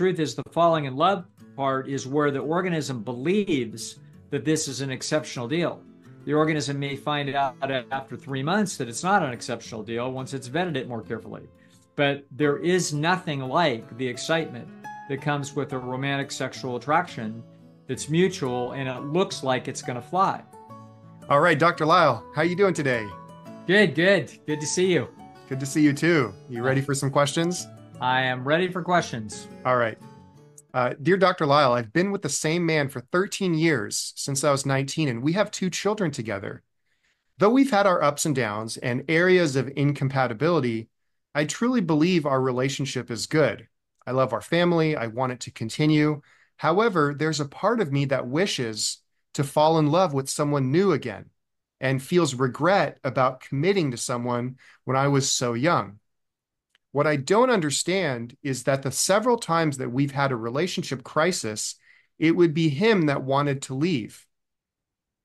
truth is the falling in love part is where the organism believes that this is an exceptional deal. The organism may find out after 3 months that it's not an exceptional deal once it's vetted it more carefully. But there is nothing like the excitement that comes with a romantic sexual attraction that's mutual and it looks like it's going to fly. All right, Dr. Lisle, how you doing today? Good, good. Good to see you. Good to see you too. You ready for some questions? I am ready for questions. All right. Dear Dr. Lisle, I've been with the same man for 13 years since I was 19, and we have two children together. Though we've had our ups and downs and areas of incompatibility, I truly believe our relationship is good. I love our family. I want it to continue. However, there's a part of me that wishes to fall in love with someone new again and feels regret about committing to someone when I was so young. What I don't understand is that the several times that we've had a relationship crisis, it would be him that wanted to leave.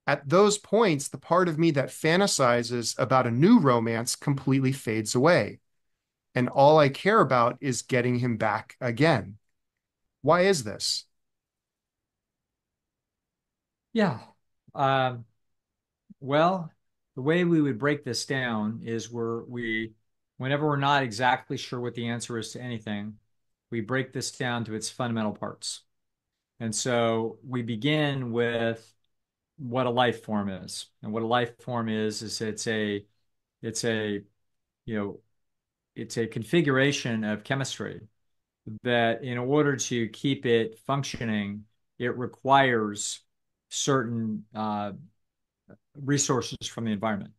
At those points, the part of me that fantasizes about a new romance completely fades away. And all I care about is getting him back again. Why is this? Yeah. Um, well, the way we would break this down is whenever we're not exactly sure what the answer is to anything, we break this down to its fundamental parts. And so we begin with what a life form is. And what a life form is it's a, you know, it's a configuration of chemistry that in order to keep it functioning, it requires certain resources from the environment.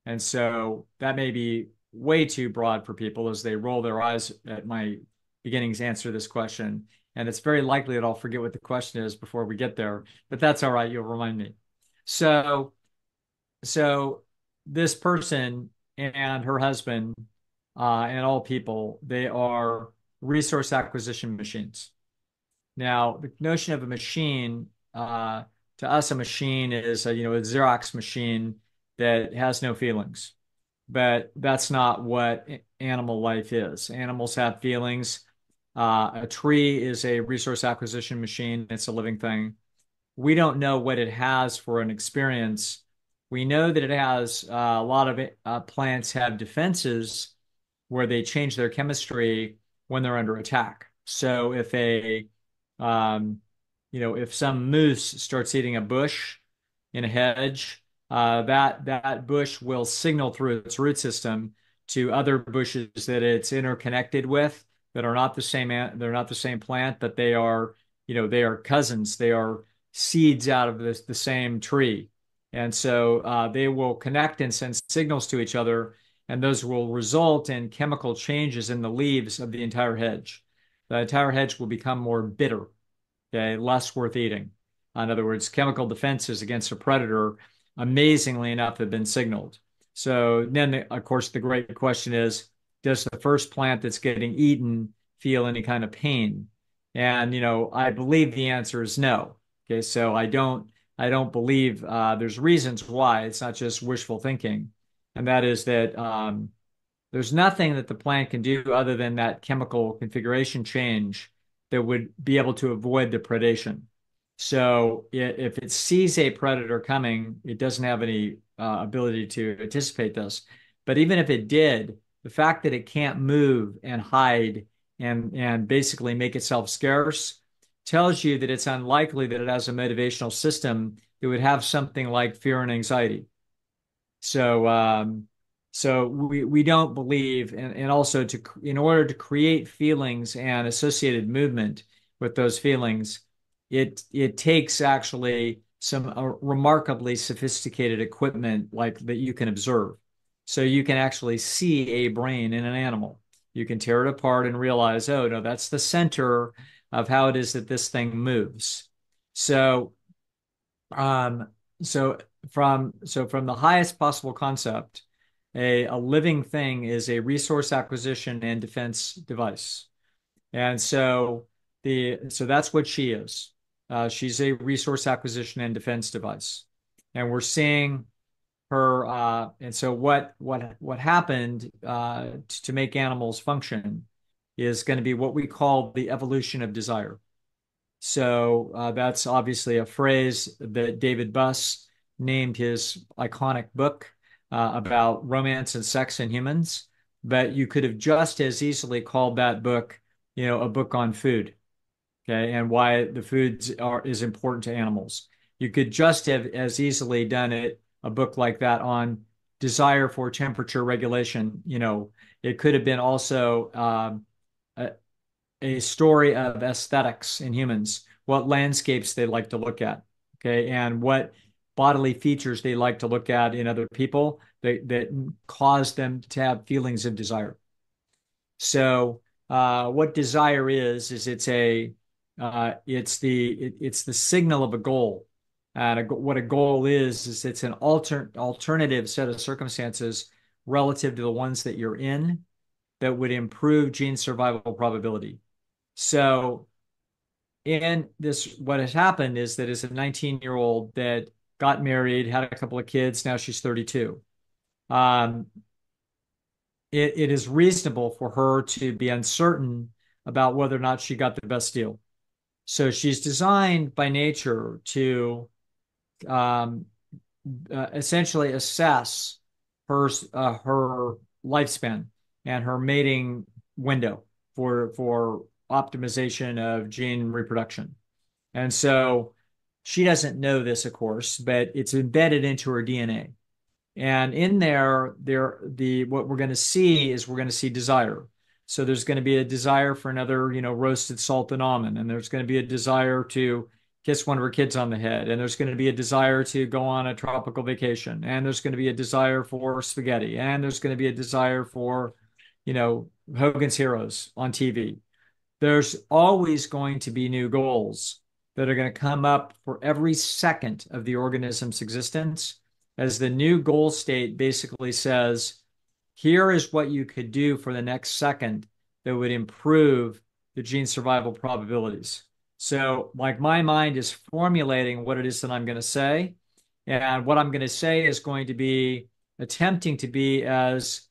And so that may be way too broad for people as they roll their eyes at my beginnings answer to this question. And it's very likely that I'll forget what the question is before we get there, but that's all right. You'll remind me. So, so this person and her husband and all people, they are resource acquisition machines. Now, the notion of a machine, to us, a machine is a Xerox machine that has no feelings. But that's not what animal life is. Animals have feelings. A tree is a resource acquisition machine. It's a living thing. We don't know what it has for an experience. We know that it has a lot of plants have defenses where they change their chemistry when they're under attack. So um, if some moose starts eating a bush in a hedge, that bush will signal through its root system to other bushes that it's interconnected with that are not the same. They're not the same plant, but they are cousins. They are seeds out of the same tree, and so they will connect and send signals to each other, and those will result in chemical changes in the leaves of the entire hedge. The entire hedge will become more bitter, okay, less worth eating. In other words, chemical defenses against a predator, amazingly enough, have been signaled. So then, of course, the great question is, does the first plant that's getting eaten feel any kind of pain? And, I believe the answer is no. Okay, so I don't believe there's reasons why. It's not just wishful thinking. And that is that there's nothing that the plant can do other than that chemical configuration change that would be able to avoid the predation. So if it sees a predator coming, it doesn't have any ability to anticipate this. But even if it did, the fact that it can't move and hide and basically make itself scarce tells you that it's unlikely that it has a motivational system that would have something like fear and anxiety. So we don't believe, and also in order to create feelings and associated movement with those feelings, it takes actually some remarkably sophisticated equipment like that you can observe. So you can actually see a brain in an animal. You can tear it apart and realize, oh no, that's the center of how it is that this thing moves. So um, so from the highest possible concept, a living thing is a resource acquisition and defense device. And so that's what she is. She's a resource acquisition and defense device. And we're seeing her and so what happened to make animals function is going to be what we call the evolution of desire. So that's obviously a phrase that David Buss named his iconic book about romance and sex in humans. But you could have just as easily called that book, a book on food, okay, and why the foods are is important to animals. You could just have as easily done a book like that on desire for temperature regulation. It could have been also a, a story of aesthetics in humans, what landscapes they like to look at, okay, and what bodily features they like to look at in other people that cause them to have feelings of desire. So, what desire is it's the signal of a goal. And what a goal is it's an alternative set of circumstances relative to the ones that you're in that would improve gene survival probability. So, in this, what has happened is that as a 19-year-old that got married, had a couple of kids, now she's 32. Um, it is reasonable for her to be uncertain about whether or not she got the best deal. So she's designed by nature to um, essentially assess her lifespan and her mating window for optimization of gene reproduction. And so she doesn't know this, of course, but it's embedded into her DNA. And in there, what we're going to see is we're going to see desire. So there's going to be a desire for another, roasted salt and almond, and there's going to be a desire to kiss one of her kids on the head, and there's going to be a desire to go on a tropical vacation, and there's going to be a desire for spaghetti, and there's going to be a desire for, Hogan's Heroes on TV. There's always going to be new goals that are going to come up for every second of the organism's existence as the new goal state basically says, here is what you could do for the next second that would improve the gene survival probabilities. So, like, my mind is formulating what it is that I'm going to say. And what I'm going to say is going to be attempting to be as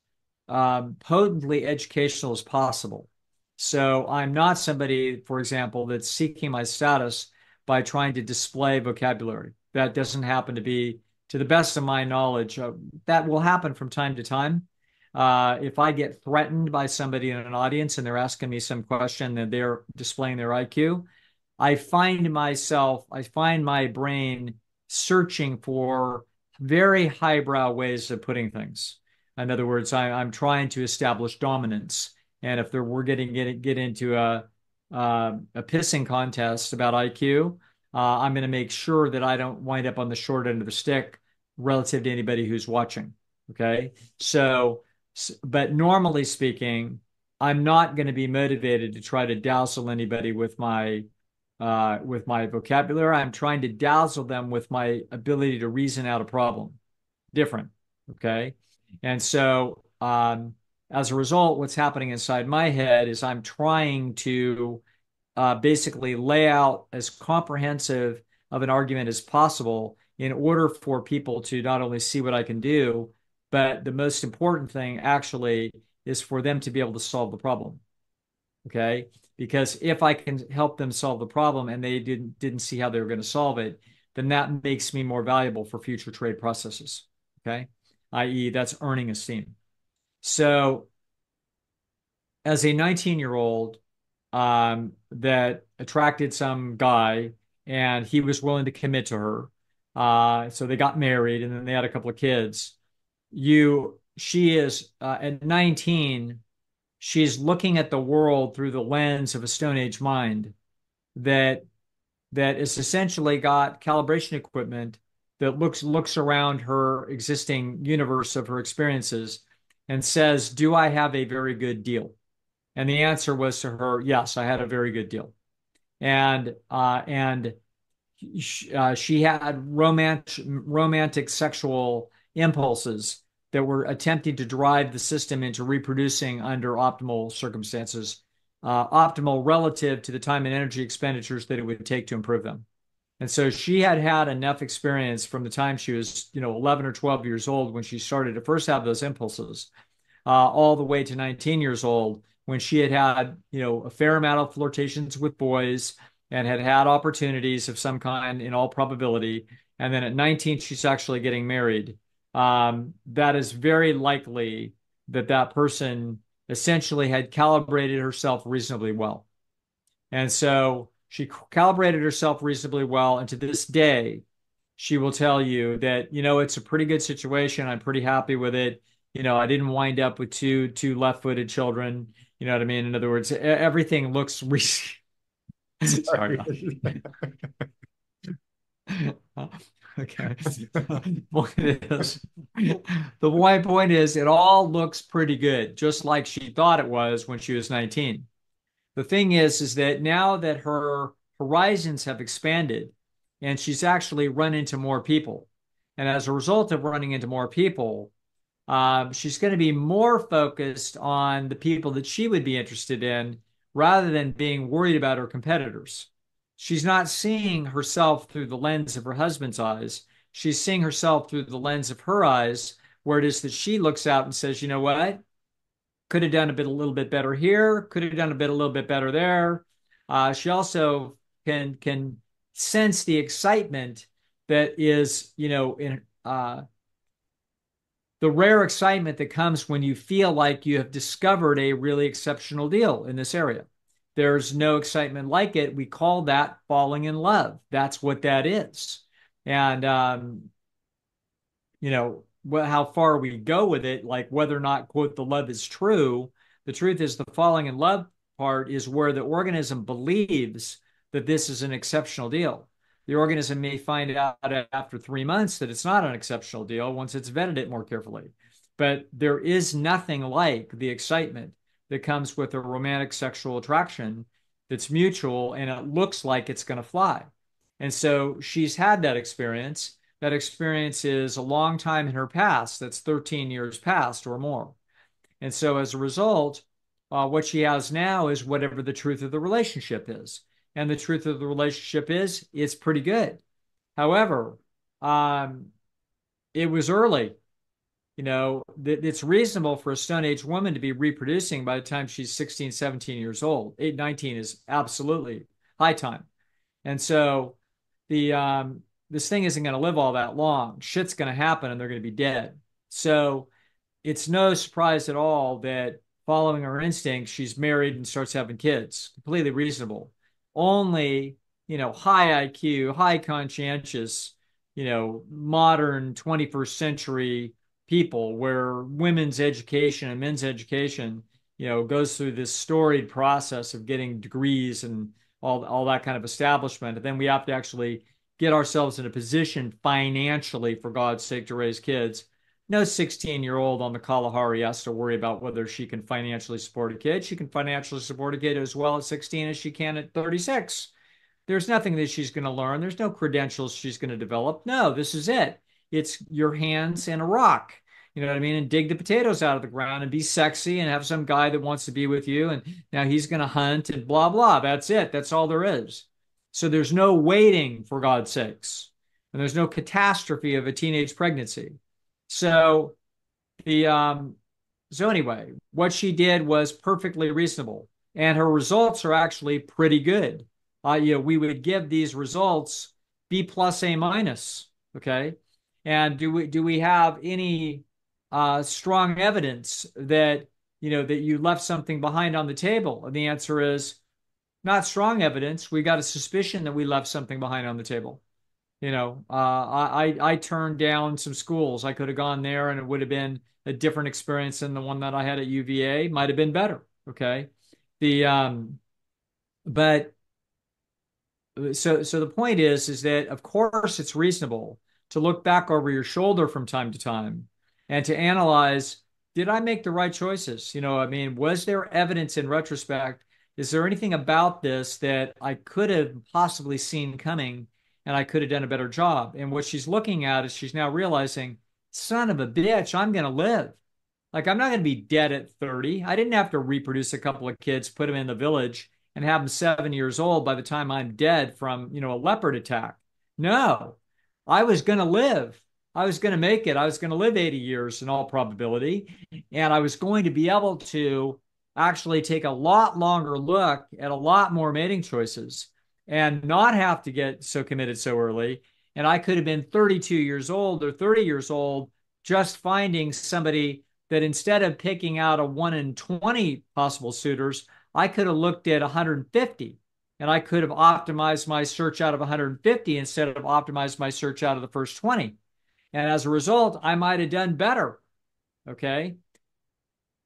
potently educational as possible. So I'm not somebody, for example, that's seeking my status by trying to display vocabulary. That doesn't happen to be, to the best of my knowledge, that will happen from time to time. If I get threatened by somebody in an audience and they're asking me some question and they're displaying their IQ, I find my brain searching for very highbrow ways of putting things. In other words, I'm trying to establish dominance. And if we're get into a pissing contest about IQ, I'm going to make sure that I don't wind up on the short end of the stick relative to anybody who's watching. Okay. So, but normally speaking, I'm not going to be motivated to try to dazzle anybody with my vocabulary. I'm trying to dazzle them with my ability to reason out a problem. Different. Okay. And so, as a result, what's happening inside my head is I'm trying to basically lay out as comprehensive of an argument as possible in order for people to not only see what I can do, but the most important thing actually is for them to be able to solve the problem. Okay. Because if I can help them solve the problem and they didn't see how they were going to solve it, then that makes me more valuable for future trade processes. Okay. I.e., that's earning esteem. So as a 19-year-old that attracted some guy and he was willing to commit to her, so they got married and then they had a couple of kids. She is at 19, she's looking at the world through the lens of a Stone Age mind that is essentially got calibration equipment that looks around her existing universe of her experiences and says, "Do I have a very good deal?" And the answer was to her, "Yes, I had a very good deal." And she had romantic sexual impulses that were attempting to drive the system into reproducing under optimal circumstances, optimal relative to the time and energy expenditures that it would take to improve them. And so she had had enough experience from the time she was, 11 or 12 years old when she started to first have those impulses, all the way to 19 years old when she had had, a fair amount of flirtations with boys and had had opportunities of some kind in all probability. And then at 19, she's actually getting married. That is very likely that that person essentially had calibrated herself reasonably well. And so she calibrated herself reasonably well. And to this day, she will tell you that, it's a pretty good situation. I'm pretty happy with it. I didn't wind up with two left-footed children. You know what I mean? In other words, everything looks sorry. Sorry. Okay. Point is, point is, it all looks pretty good, just like she thought it was when she was 19. The thing is that now that her horizons have expanded and she's actually run into more people, and as a result of running into more people, she's going to be more focused on the people that she would be interested in rather than being worried about her competitors. She's not seeing herself through the lens of her husband's eyes. She's seeing herself through the lens of her eyes, where it is that she looks out and says, you know what? Could have done a little bit better here. Could have done a little bit better there. She also can sense the excitement that is, in the rare excitement that comes when you feel like you have discovered a really exceptional deal in this area. There's no excitement like it. We call that falling in love. That's what that is. And, how far we go with it, like whether or not, quote, the love is true, the truth is the falling in love part is where the organism believes that this is an exceptional deal. The organism may find out after 3 months that it's not an exceptional deal once it's vetted it more carefully. But there is nothing like the excitement that comes with a romantic sexual attraction that's mutual and it looks like it's going to fly. And so she's had that experience. That experience is a long time in her past. That's 13 years past or more. And so as a result, what she has now is whatever the truth of the relationship is. And the truth of the relationship is it's pretty good. However, um, it was early. It's reasonable for a Stone Age woman to be reproducing by the time she's 16, 17 years old. 8, 19 is absolutely high time. And so this thing isn't going to live all that long. Shit's going to happen and they're going to be dead. So it's no surprise at all that following her instincts, she's married and starts having kids. Completely reasonable. Only, high IQ, high conscientious, modern 21st century people where women's education and men's education, goes through this storied process of getting degrees and all that kind of establishment. And then we have to actually get ourselves in a position financially, for God's sake, to raise kids. No 16-year-old on the Kalahari has to worry about whether she can financially support a kid. She can financially support a kid as well at 16 as she can at 36. There's nothing that she's going to learn. There's no credentials she's going to develop. No, this is it. It's your hands and a rock. You know what I mean? And dig the potatoes out of the ground and be sexy and have some guy that wants to be with you. And now he's going to hunt and blah, blah. That's it. That's all there is. So there's no waiting, for God's sakes. And there's no catastrophe of a teenage pregnancy. So the so anyway, what she did was perfectly reasonable. And her results are actually pretty good. We would give these results B plus A minus. Okay. And do we have any strong evidence that that you left something behind on the table? And the answer is not strong evidence. We got a suspicion that we left something behind on the table. I turned down some schools. I could have gone there and it would have been a different experience than the one that I had at UVA. Might have been better. Okay. The but so the point is that of course it's reasonable to look back over your shoulder from time to time and to analyze, did I make the right choices? I mean, was there evidence in retrospect? Is there anything about this that I could have possibly seen coming and I could have done a better job? And what she's looking at is she's now realizing, son of a bitch, I'm going to live. Like, I'm not going to be dead at 30. I didn't have to reproduce a couple of kids, put them in the village, and have them 7 years old by the time I'm dead from, a leopard attack. No, I was going to live. I was going to make it. I was going to live 80 years in all probability. And I was going to be able to actually take a lot longer look at a lot more mating choices and not have to get so committed so early. And I could have been 32 years old or 30 years old just finding somebody that instead of picking out a 1 in 20 possible suitors, I could have looked at 150 and I could have optimized my search out of 150 instead of optimized my search out of the first 20. And as a result, I might have done better. Okay.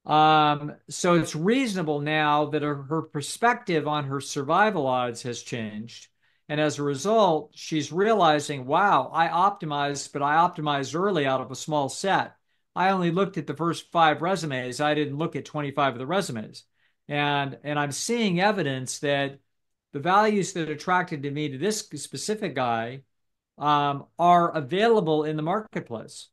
So it's reasonable now that her perspective on her survival odds has changed. And as a result, she's realizing, wow, I optimized, but I optimized early out of a small set. I only looked at the first 5 resumes. I didn't look at 25 of the resumes. And I'm seeing evidence that the values that attracted to me to this specific guy are available in the marketplace.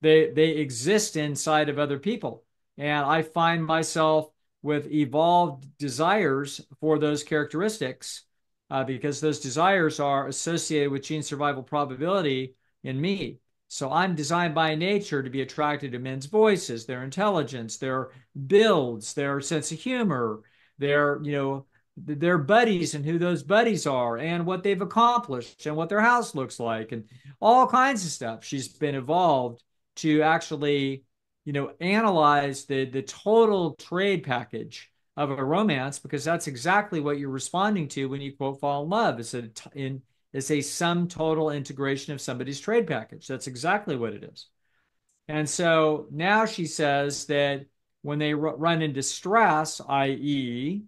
They exist inside of other people, and I find myself with evolved desires for those characteristics because those desires are associated with gene survival probability in me. So I'm designed by nature to be attracted to men's voices, their intelligence, their builds, their sense of humor, their buddies and who those buddies are and what they've accomplished and what their house looks like and all kinds of stuff. She's been evolved to actually, analyze the total trade package of a romance because that's exactly what you're responding to when you quote fall in love. It's a sum total integration of somebody's trade package. That's exactly what it is. And so now she says that when they run into stress, i.e.,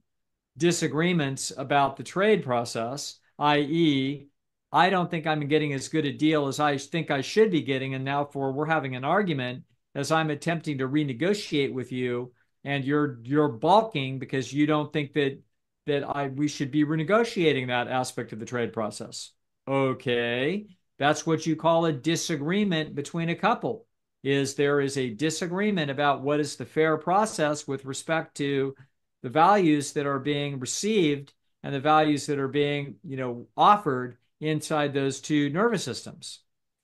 disagreements about the trade process, i.e., I don't think I'm getting as good a deal as I think I should be getting, and now for we're having an argument as I'm attempting to renegotiate with you, and you're balking because you don't think that we should be renegotiating that aspect of the trade process. Okay, that's what you call a disagreement between a couple. Is there is a disagreement about what is the fair process with respect to the values that are being received and the values that are being, offered inside those two nervous systems.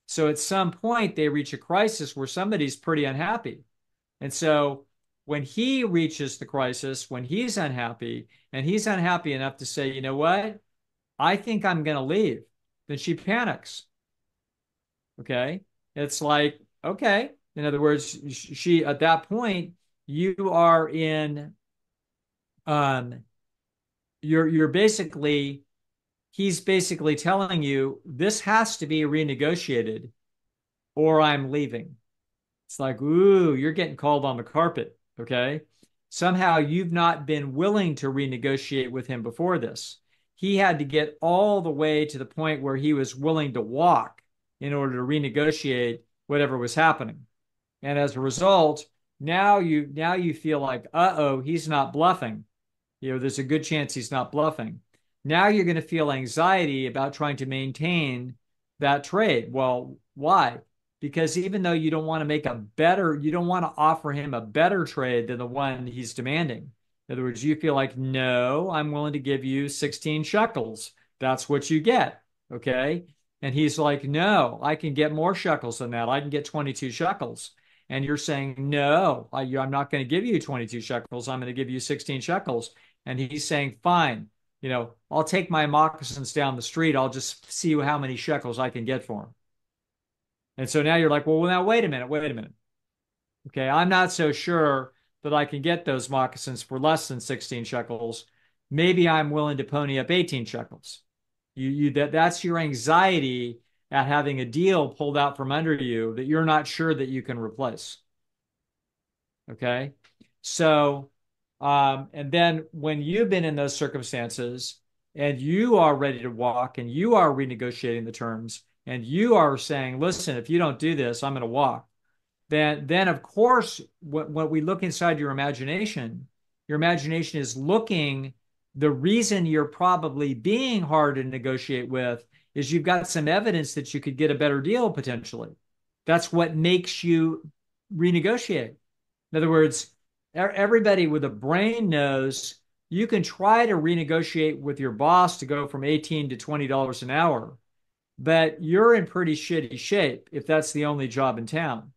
So at some point they reach a crisis where somebody's pretty unhappy. And so when he reaches the crisis, when he's unhappy and he's unhappy enough to say, you know what, I think I'm going to leave, then she panics. Okay. It's like, okay. In other words, she, at that point, you are in, um, you're basically he's basically telling you this has to be renegotiated or I'm leaving. It's like, ooh, you're getting called on the carpet. Okay. Somehow you've not been willing to renegotiate with him before this. He had to get all the way to the point where he was willing to walk in order to renegotiate whatever was happening. And as a result, now you feel like, uh-oh, he's not bluffing. There's a good chance he's not bluffing. Now you're going to feel anxiety about trying to maintain that trade. Well, why? Because even though you don't want to offer him a better trade than the one he's demanding. In other words, you feel like, no, I'm willing to give you 16 shekels. That's what you get. Okay. And he's like, no, I can get more shekels than that. I can get 22 shekels. And you're saying, no, I'm not going to give you 22 shekels. I'm going to give you 16 shekels. And he's saying, fine, I'll take my moccasins down the street. I'll just see how many shekels I can get for them. And so now you're like, well, now wait a minute, wait a minute. Okay, I'm not so sure that I can get those moccasins for less than 16 shekels. Maybe I'm willing to pony up 18 shekels. That's your anxiety at having a deal pulled out from under you that you're not sure that you can replace. Okay. So, and then when you've been in those circumstances and you are ready to walk and you are renegotiating the terms and you are saying, listen, if you don't do this, I'm going to walk. Then of course, when we look inside your imagination is looking, the reason you're probably being hard to negotiate with is you've got some evidence that you could get a better deal potentially. That's what makes you renegotiate. In other words, everybody with a brain knows you can try to renegotiate with your boss to go from 18 to $20 an hour, but you're in pretty shitty shape if that's the only job in town.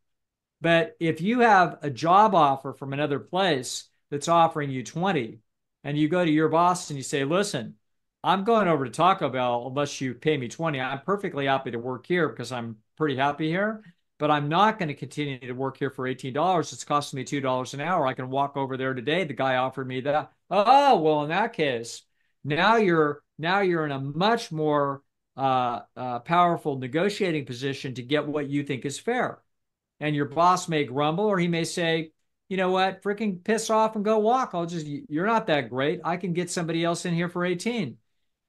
But if you have a job offer from another place that's offering you 20, and you go to your boss and you say, listen, I'm going over to Taco Bell unless you pay me 20. I'm perfectly happy to work here because I'm pretty happy here, but I'm not going to continue to work here for $18. It's costing me $2 an hour. I can walk over there today. The guy offered me that. Oh, well, in that case, now you're in a much more powerful negotiating position to get what you think is fair. And your boss may grumble, or he may say, you know what, freaking piss off and go walk. You're not that great. I can get somebody else in here for 18.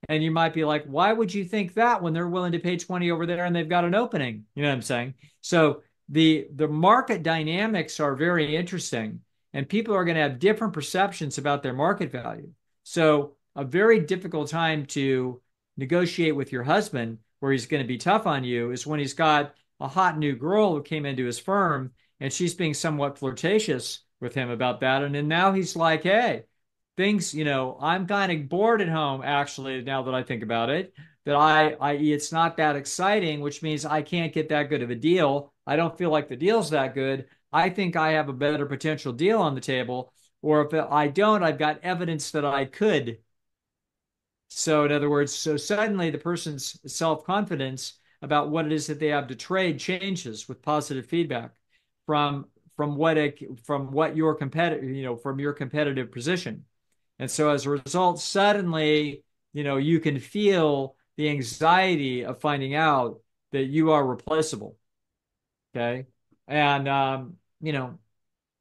And you might be like, why would you think that when they're willing to pay 20 over there and they've got an opening? You know what I'm saying? So the market dynamics are very interesting, and people are going to have different perceptions about their market value. So a very difficult time to negotiate with your husband, where he's going to be tough on you, is when he's got a hot new girl who came into his firm and she's being somewhat flirtatious with him about that. And then now he's like, hey, things, I'm kind of bored at home, actually, now that I think about it, that it's not that exciting, which means I can't get that good of a deal. I don't feel like the deal's that good. I think I have a better potential deal on the table. Or if I don't, I've got evidence that I could. So, in other words, so suddenly the person's self-confidence about what it is that they have to trade changes with positive feedback from from what your competitive, from your competitive position. And so as a result, suddenly, you can feel the anxiety of finding out that you are replaceable. Okay. And,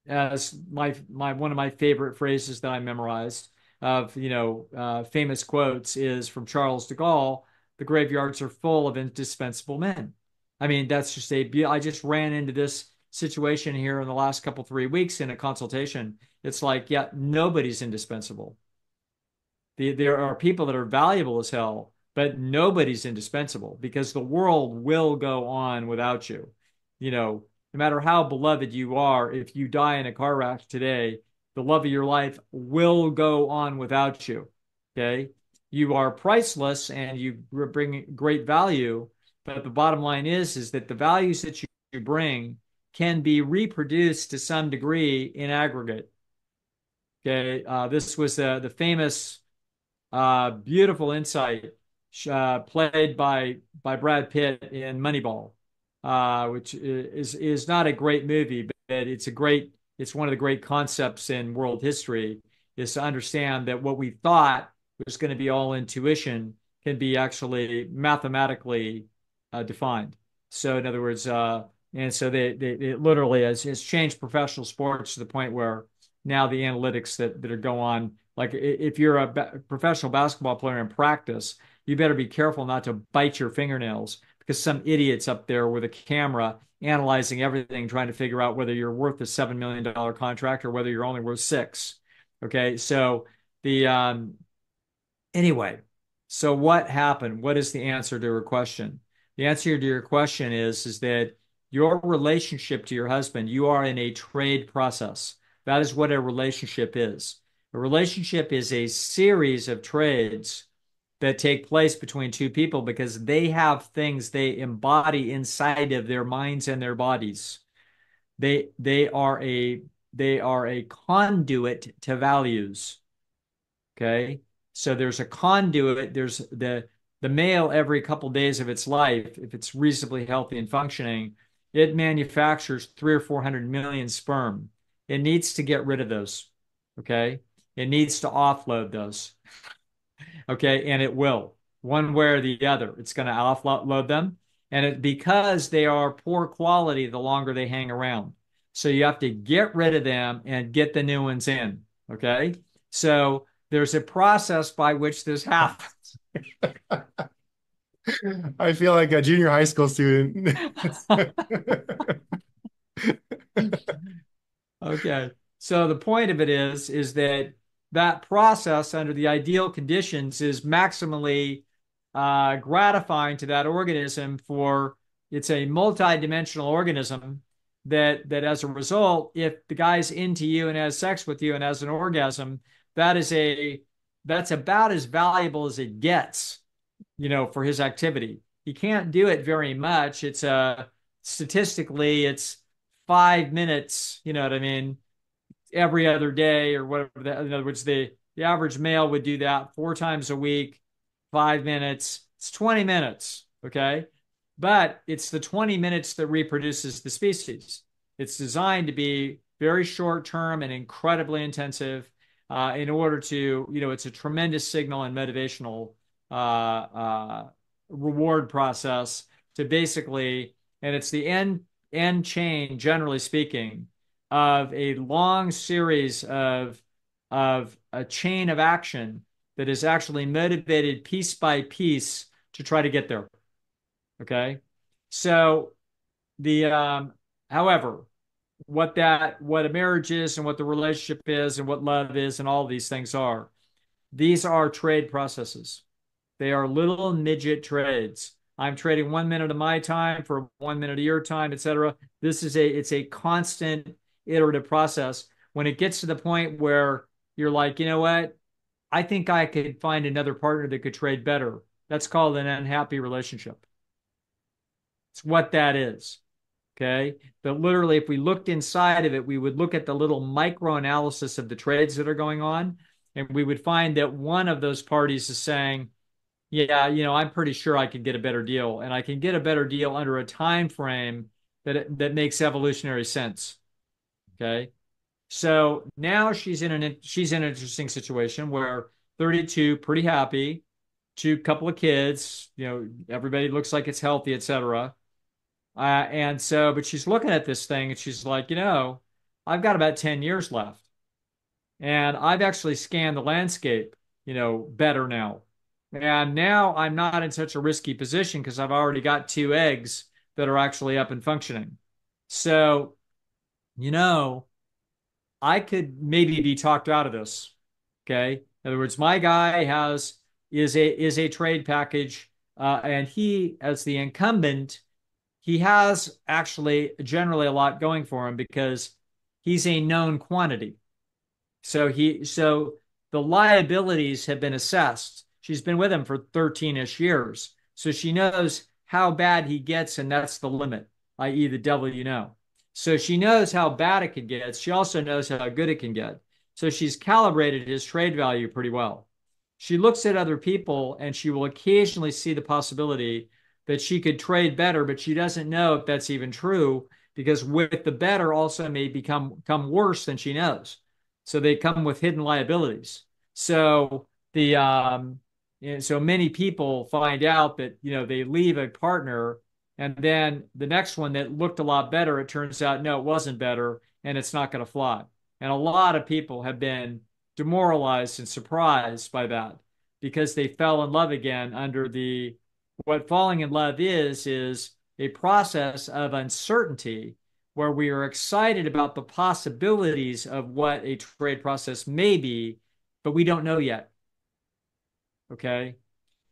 as my one of my favorite phrases that I memorized of, famous quotes is from Charles de Gaulle: the graveyards are full of indispensable men. I mean, that's just I just ran into this situation here in the last couple, 3 weeks in a consultation. It's like, yeah, nobody's indispensable. There are people that are valuable as hell, but nobody's indispensable because the world will go on without you. No matter how beloved you are, if you die in a car wreck today, the love of your life will go on without you. Okay. You are priceless and you bring great value, but the bottom line is that the values that you bring can be reproduced to some degree in aggregate. Okay. This was the famous beautiful insight played by Brad Pitt in Moneyball, which is not a great movie, but it's one of the great concepts in world history, is to understand that what we thought was going to be all intuition can be actually mathematically defined. So in other words, and so they literally has changed professional sports to the point where now the analytics that are go on, like if you're a professional basketball player in practice, you better be careful not to bite your fingernails because some idiot's up there with a camera analyzing everything, trying to figure out whether you're worth a $7 million contract or whether you're only worth six. Okay, so the anyway, so what happened? What is the answer to your question? The answer to your question is that your relationship to your husband, you are in a trade process. That is what a relationship is. A relationship is a series of trades that take place between two people because they have things they embody inside of their minds and their bodies. They are a conduit to values. Okay. So there's a conduit. There's the male every couple days of its life, if it's reasonably healthy and functioning, it manufactures 300 or 400 million sperm. It needs to get rid of those. Okay. It needs to offload those. Okay. And it will, one way or the other. It's going to offload them. And because they are poor quality, the longer they hang around. So you have to get rid of them and get the new ones in. Okay. So there's a process by which this happens. I feel like a junior high school student. Okay. So the point of it is that process under the ideal conditions is maximally gratifying to that organism. For it's a multi-dimensional organism that as a result, if the guy's into you and has sex with you and has an orgasm, that's about as valuable as it gets, for his activity. He can't do it very much. Statistically, it's 5 minutes, you know what I mean, every other day or whatever. In other words, the average male would do that 4 times a week, 5 minutes. It's 20 minutes. Okay. But it's the 20 minutes that reproduces the species. It's designed to be very short term and incredibly intensive in order to, it's a tremendous signal and motivational reward process to basically, and it's the end chain, generally speaking, of a long series of a chain of action that is actually motivated piece by piece to try to get there. Okay. So the however, what a marriage is and what the relationship is and what love is and all these things are, these are trade processes. They are little midget trades. I'm trading 1 minute of my time for 1 minute of your time, etc. It's a constant iterative process. When it gets to the point where you're like, you know what? I think I could find another partner that could trade better. That's called an unhappy relationship. It's what that is. Okay. But literally, if we looked inside of it, we would look at the little micro analysis of the trades that are going on, and we would find that one of those parties is saying, yeah, I'm pretty sure I could get a better deal, and I can get a better deal under a time frame that makes evolutionary sense. Okay. So now she's in an interesting situation where 32, pretty happy, two couple of kids, everybody looks like it's healthy, etc. And so, but she's looking at this thing and she's like, I've got about 10 years left. And I've actually scanned the landscape, better now. And now I'm not in such a risky position because I've already got two eggs that are actually up and functioning. So, you know, I could maybe be talked out of this. Okay. In other words, my guy is a trade package, and he, as the incumbent, he has actually generally a lot going for him because he's a known quantity. So the liabilities have been assessed. She's been with him for 13-ish years. So she knows how bad he gets, and that's the limit, i.e., the devil you know. So she knows how bad it can get. She also knows how good it can get. So she's calibrated his trade value pretty well. She looks at other people and she will occasionally see the possibility that she could trade better, but she doesn't know if that's even true because with the better also may become worse than she knows. So they come with hidden liabilities. So so many people find out that they leave a partner, and then the next one that looked a lot better, it turns out no, it wasn't better, and it's not going to fly. And a lot of people have been demoralized and surprised by that because they fell in love again under the what falling in love is a process of uncertainty where we are excited about the possibilities of what a trade process may be, but we don't know yet. Okay.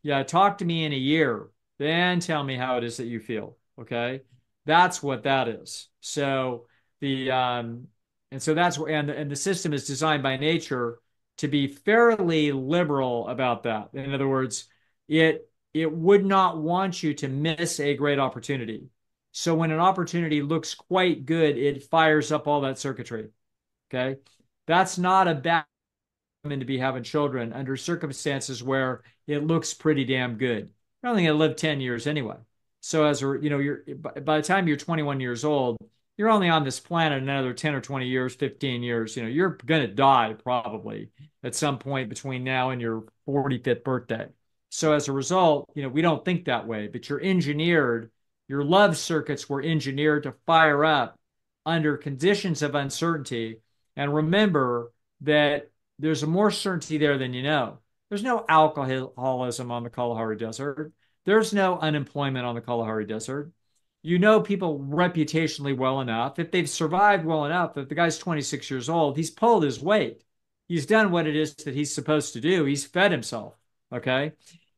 Yeah. Talk to me in a year, then tell me how it is that you feel. Okay. That's what that is. So and so that's where, and the system is designed by nature to be fairly liberal about that. In other words, it would not want you to miss a great opportunity. So when an opportunity looks quite good, it fires up all that circuitry. Okay. That's not a bad time to be having children under circumstances where it looks pretty damn good. You're only going to live 10 years anyway. So you're by the time you're 21 years old, you're only on this planet another 10 or 20 years, 15 years. You're going to die probably at some point between now and your 45th birthday. So as a result, we don't think that way, but your love circuits were engineered to fire up under conditions of uncertainty. And remember that there's more certainty there than you know. There's no alcoholism on the Kalahari Desert. There's no unemployment on the Kalahari Desert. You know people reputationally well enough. If they've survived well enough, if the guy's 26 years old, he's pulled his weight. He's done what it is that he's supposed to do. He's fed himself. Okay.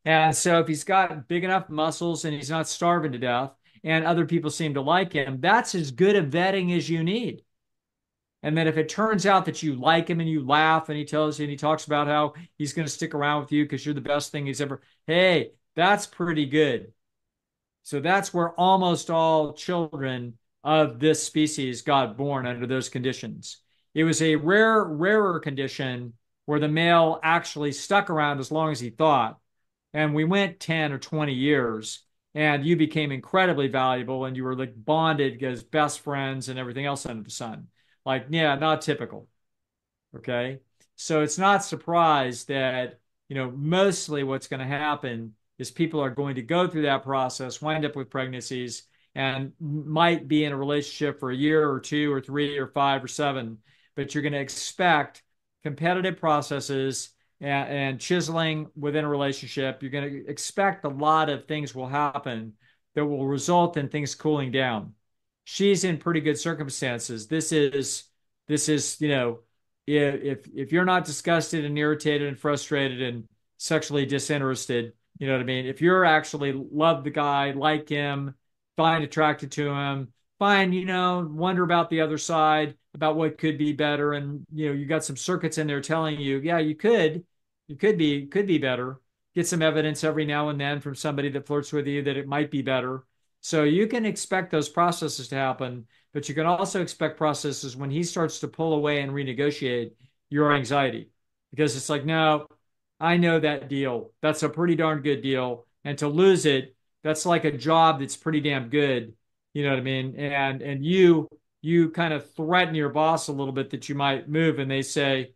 And so if he's got big enough muscles and he's not starving to death and other people seem to like him, that's as good a vetting as you need. And then if it turns out that you like him and you laugh and he tells you and he talks about how he's going to stick around with you because you're the best thing he's ever, hey, that's pretty good. So that's where almost all children of this species got born under those conditions. It was a rarer condition where the male actually stuck around as long as he thought. And we went 10 or 20 years, and you became incredibly valuable, and you were like bonded as best friends and everything else under the sun. Like, yeah, not typical. Okay. So it's not surprised that, mostly what's going to happen is people are going to go through that process, wind up with pregnancies, and might be in a relationship for a year or two or three or five or seven. But you're going to expect competitive processes and chiseling within a relationship. You're going to expect a lot of things will happen that will result in things cooling down. She's in pretty good circumstances. This is, if you're not disgusted and irritated and frustrated and sexually disinterested, you know what I mean? If you're actually love the guy, like him, find attracted to him, find, wonder about the other side, about what could be better, and you got some circuits in there telling you, yeah, you could be better. Get some evidence every now and then from somebody that flirts with you that it might be better. So you can expect those processes to happen, but you can also expect processes when he starts to pull away and renegotiate your anxiety because it's like, no, I know that deal. That's a pretty darn good deal. And to lose it, that's like a job that's pretty damn good. You know what I mean? And you kind of threaten your boss a little bit that you might move, and they say,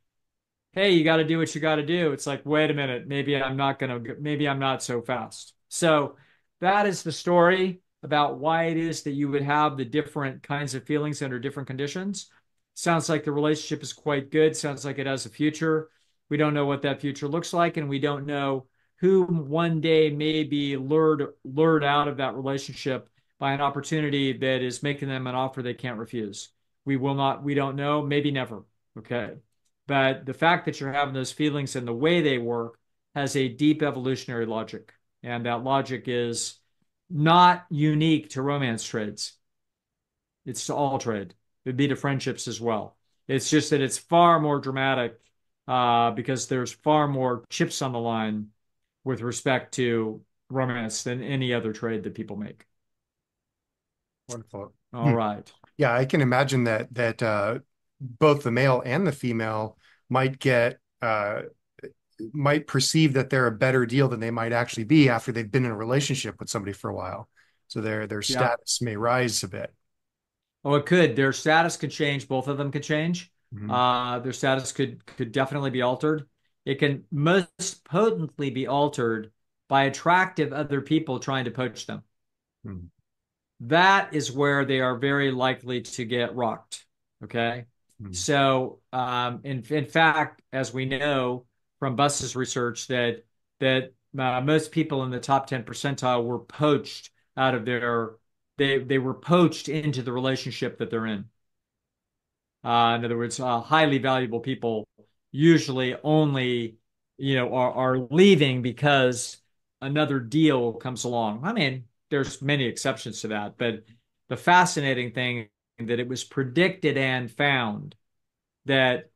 hey, you got to do what you got to do. It's like, wait a minute, maybe I'm not so fast. So that is the story about why it is that you would have the different kinds of feelings under different conditions. Sounds like the relationship is quite good. Sounds like it has a future. We don't know what that future looks like, and we don't know who one day may be lured out of that relationship by an opportunity that is making them an offer they can't refuse. We don't know, maybe never. Okay. But the fact that you're having those feelings and the way they work has a deep evolutionary logic. And that logic is not unique to romance trades. It's to all trade. It'd be to friendships as well. It's just that it's far more dramatic because there's far more chips on the line with respect to romance than any other trade that people make. Wonderful. All right. Yeah, I can imagine that both the male and the female might get might perceive that they're a better deal than they might actually be after they've been in a relationship with somebody for a while. So their Yeah. status may rise a bit. Oh, it could. Their status could change. Both of them could change. Mhm. Their status could definitely be altered. It can most potently be altered by attractive other people trying to poach them. Mhm. That is where they are very likely to get rocked. Okay. Mhm. So, in fact, as we know from Buss's research, that most people in the top 10 percentile were poached out of they were poached into the relationship that they're in. In other words, highly valuable people usually only, are leaving because another deal comes along. I mean, there's many exceptions to that, but the fascinating thing that it was predicted and found that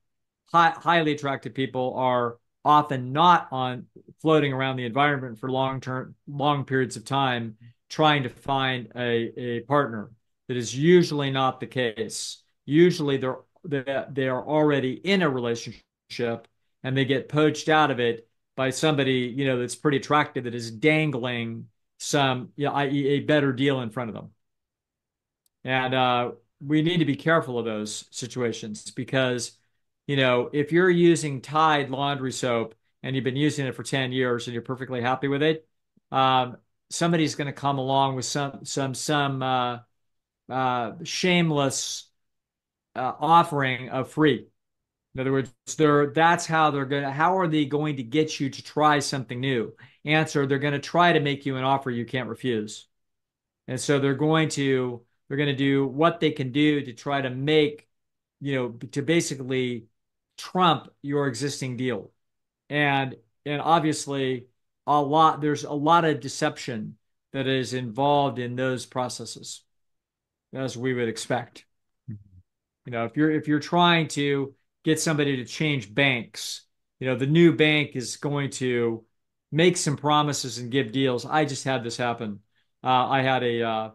highly attractive people are often not on floating around the environment for long periods of time trying to find a partner. That is usually not the case. Usually they are already in a relationship and they get poached out of it by somebody, that's pretty attractive that is dangling some, i.e. a better deal in front of them. And we need to be careful of those situations because, if you're using Tide laundry soap and you've been using it for 10 years and you're perfectly happy with it, um, somebody's going to come along with some shameless offering of free. In other words, that's how are they going to get you to try something new? Answer, they're going to try to make you an offer you can't refuse. And so they're going to do what they can do to try to make, to basically trump your existing deal. And and obviously there's a lot of deception that is involved in those processes, as we would expect. If you're trying to get somebody to change banks, the new bank is going to make some promises and give deals. I just had this happen. I had a,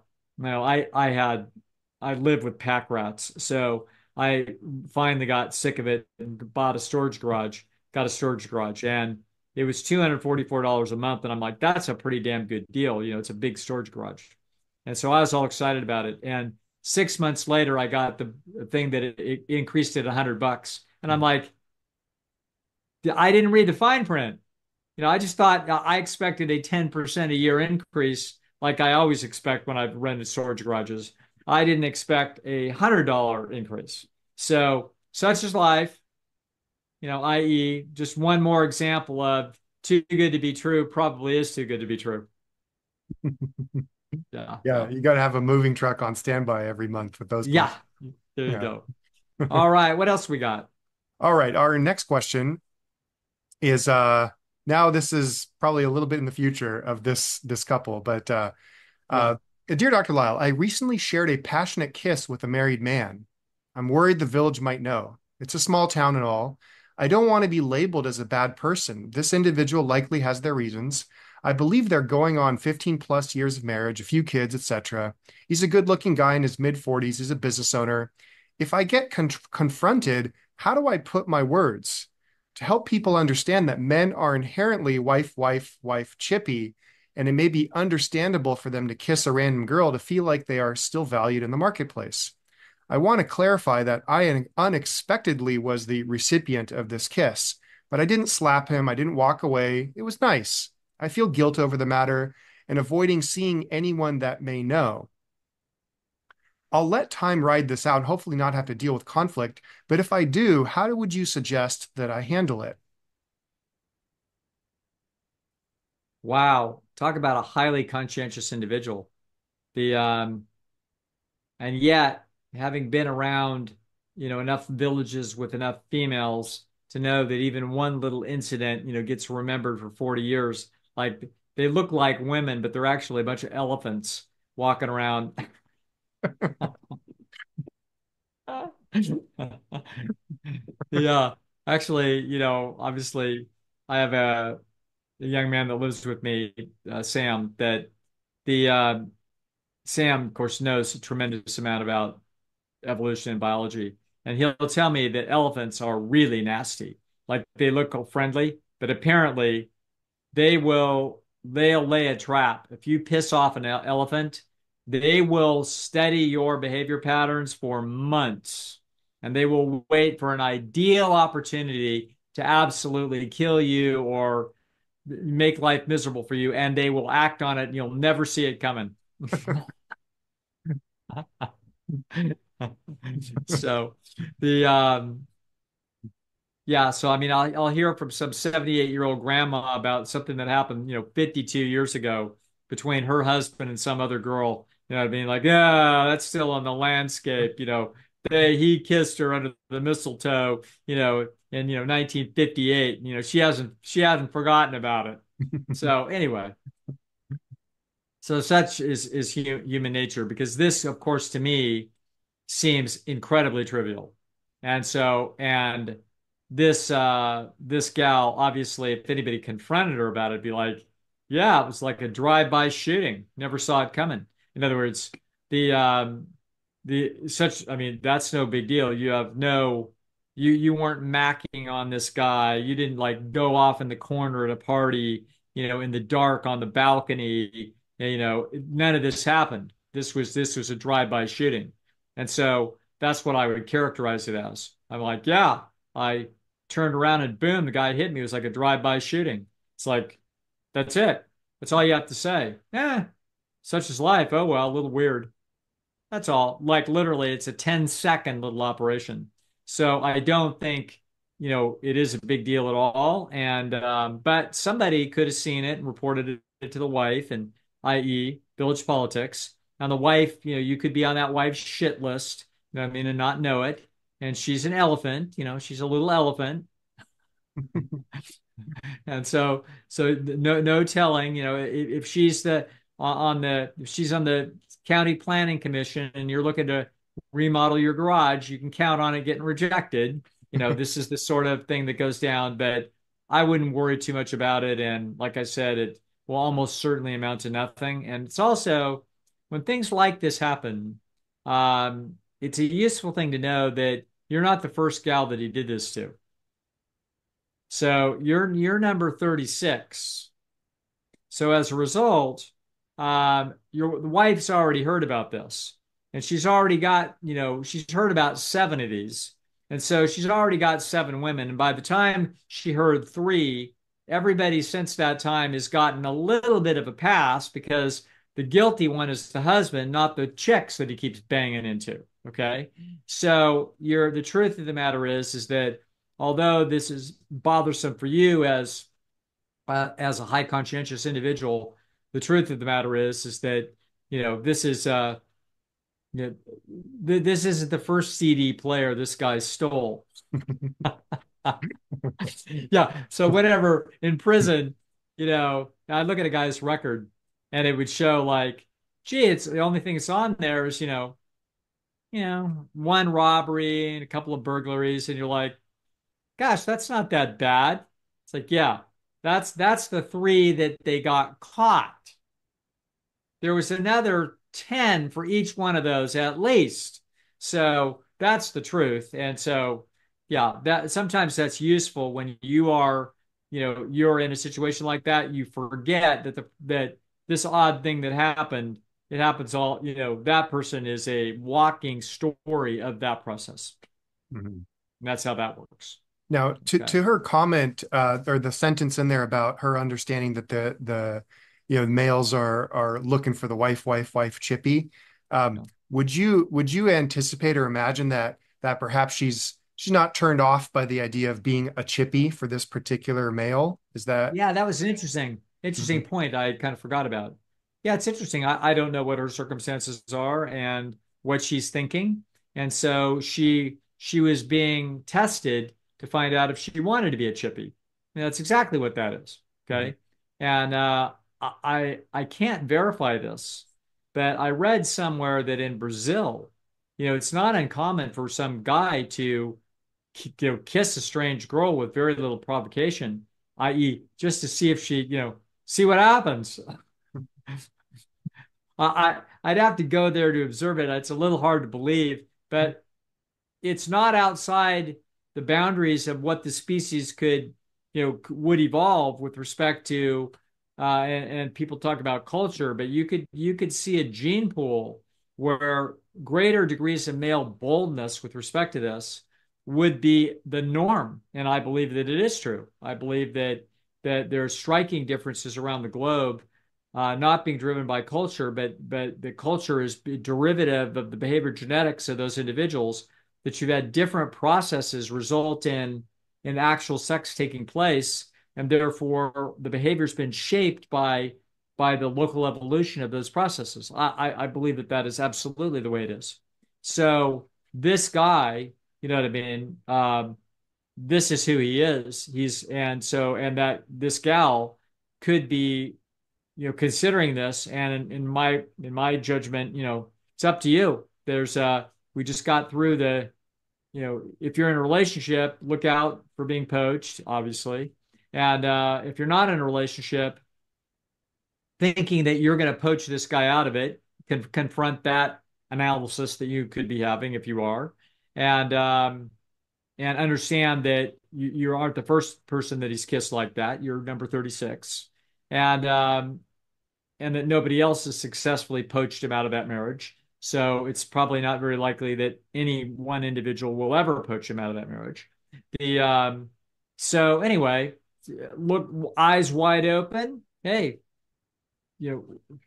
I lived with pack rats, so I finally got sick of it and bought a storage garage, got a storage garage, and it was $244 a month. And I'm like, that's a pretty damn good deal. It's a big storage garage. And so I was all excited about it. And 6 months later, I got the thing that it increased it $100. And I'm like, I didn't read the fine print. I just thought I expected a 10% a year increase, like I always expect when I've rented storage garages. I didn't expect a $100 increase. So, such is life, i.e., just one more example of too good to be true probably is too good to be true. Yeah. Yeah, Well, you got to have a moving truck on standby every month with those kind. yeah. There you Yeah. go. All right. What else we got? All right. Our next question is now this is probably a little bit in the future of this couple, but Yeah. dear Dr. Lisle, I recently shared a passionate kiss with a married man. I'm worried the village might know. It's a small town and all. I don't want to be labeled as a bad person. This individual likely has their reasons. I believe they're going on 15 plus years of marriage, a few kids, etc. He's a good-looking guy in his mid 40s. He's a business owner. If I get confronted, how do I put my words to help people understand that men are inherently wife, wife, wife chippy, and it may be understandable for them to kiss a random girl to feel like they are still valued in the marketplace? I want to clarify that I unexpectedly was the recipient of this kiss, but I didn't slap him. I didn't walk away. It was nice. I feel guilt over the matter and avoiding seeing anyone that may know. I'll let time ride this out and hopefully not have to deal with conflict. But if I do, how would you suggest that I handle it? Wow. Talk about a highly conscientious individual. The And yet, having been around, enough villages with enough females to know that even one little incident, gets remembered for 40 years. Like they look like women, but they're actually a bunch of elephants walking around. Yeah, actually, obviously, I have a young man that lives with me, Sam, that the Sam, of course, knows a tremendous amount about evolution and biology. And he'll tell me that elephants are really nasty. Like they look friendly, but apparently they'll lay a trap. If you piss off an elephant, they will study your behavior patterns for months. And they will wait for an ideal opportunity to absolutely kill you or make life miserable for you. And they will act on it and you'll never see it coming. So the yeah, so I mean I'll hear from some 78-year-old grandma about something that happened, 52 years ago between her husband and some other girl. I mean, like, yeah, that's still on the landscape, he kissed her under the mistletoe, in 1958. She hasn't forgotten about it. So anyway, so such is human nature because this, of course, to me seems incredibly trivial. And this gal, obviously, if anybody confronted her about it, it'd be like, yeah, it was like a drive-by shooting. Never saw it coming. In other words, the I mean, that's no big deal. You weren't macking on this guy. You didn't like go off in the corner at a party, in the dark on the balcony. None of this happened. This was a drive-by shooting. And so that's what I would characterize it as. I'm like, yeah, I turned around and boom, the guy hit me. It was like a drive-by shooting. It's like, that's it. That's all you have to say. Such is life. Oh, well, a little weird. That's all. Like literally, it's a 10-second little operation. So I don't think, it is a big deal at all. And but somebody could have seen it and reported it to the wife, and i.e. village politics. And the wife, you could be on that wife's shit list, what I mean, and not know it. And she's an elephant, she's a little elephant. And so no telling, if she's if she's on the county planning commission and you're looking to remodel your garage, you can count on it getting rejected. This is the sort of thing that goes down, but I wouldn't worry too much about it. And like I said, it will almost certainly amount to nothing. And it's also when things like this happen, it's a useful thing to know that you're not the first gal that he did this to. So you're number 36. So as a result, your the wife's already heard about this, and she's already got, she's heard about seven of these, and so she's already got seven women. And by the time she heard three, everybody since that time has gotten a little bit of a pass because the guilty one is the husband, not the chicks that he keeps banging into. Okay, so the truth of the matter is that although this is bothersome for you as a high conscientious individual, the truth of the matter is that this is you know, this isn't the first CD player this guy stole. Yeah, so whenever in prison, I look at a guy's record and it would show like, gee, it's the only thing that's on there is one robbery and a couple of burglaries, and you're like, gosh, that's not that bad. It's like, yeah, that's the three that they got caught. There was another 10 for each one of those at least. So that's the truth. And so, yeah, that sometimes that's useful when you're in a situation like that. You forget that this odd thing that happened, it happens all, that person is a walking story of that process. Mhm. And that's how that works. Now, Okay. to her comment, or the sentence in there about her understanding that the males are looking for the wife chippy. Yeah. Would you anticipate or imagine that perhaps she's not turned off by the idea of being a chippy for this particular male? Is that? Yeah, that was an interesting Mhm. point I kind of forgot about. Yeah, it's interesting. I don't know what her circumstances are and what she's thinking. And so she was being tested to find out if she wanted to be a chippy. And that's exactly what that is. Mhm. Okay. And I can't verify this, but I read somewhere that in Brazil, it's not uncommon for some guy to kiss a strange girl with very little provocation, i.e., just to see if she, see what happens. I'd have to go there to observe it. It's a little hard to believe, but it's not outside the boundaries of what the species could, would evolve with respect to, and people talk about culture, but you could see a gene pool where greater degrees of male boldness with respect to this would be the norm, and I believe that it is true. I believe that there are striking differences around the globe, not being driven by culture, but the culture is derivative of the behavior genetics of those individuals, that you've had different processes result in actual sex taking place, and therefore the behavior's been shaped by the local evolution of those processes. I believe that is absolutely the way it is. So this guy, you know what I mean? This is who he is. And that this gal could be, considering this, and in my judgment, it's up to you. We just got through if you're in a relationship, look out for being poached, obviously. And if you're not in a relationship, thinking that you're going to poach this guy out of it, can confront that analysis that you could be having if you are, and and understand that you aren't the first person that he's kissed like that. You're number 36, and and that nobody else has successfully poached him out of that marriage. So it's probably not very likely that any one individual will ever poach him out of that marriage. The So anyway, look, eyes wide open. Hey,